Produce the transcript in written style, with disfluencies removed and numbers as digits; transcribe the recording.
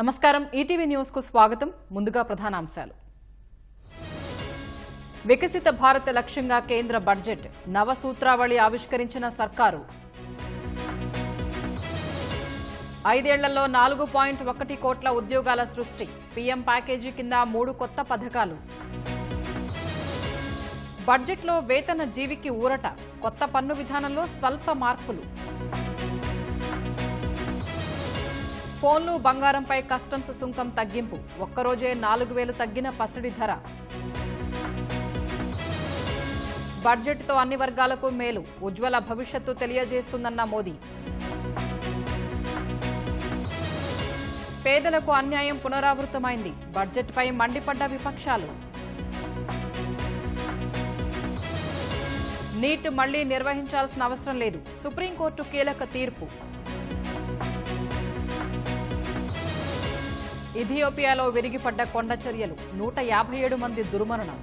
నమస్కారం ETV news కు స్వాగతం ముందుగా ప్రధానాంశాలు వికసిత భారత లక్ష్యంగా కేంద్ర బడ్జెట్ నవ సూత్రావళి ఆవిష్కరించిన సర్కారు 5 ఏళ్లలో 4.1 కోట్ల ఉద్యోగాల సృష్టి పీఎం ప్యాకేజీ కింద 3 కొత్త పథకాలు బడ్జెట్లో వేతన జీవికి ఊరట కొత్త పన్ను విధానంలో స్వల్ప మార్పులు ఫోన్లు బంగారంపై కస్టమ్స్ సుంకం తగ్గింపు ఒక్కరోజే 4,000 తగ్గిన పసిడి ధర బడ్జెట్తో అన్ని వర్గాలకు మేలు ఉజ్వల భవిష్యత్తు తెలియజేస్తుందన్న మోదీ పేదలకు అన్యాయం పునరావృతమైంది బడ్జెట్పై మండిపడ్డ విపక్షాలు నీట్ మళ్లీ నిర్వహించాల్సిన అవసరం లేదు సుప్రీంకోర్టు కీలక తీర్పు ఇథియోపియాలో విరిగిపడ్డ కొండ చర్యలు 157 మంది దుర్మరణం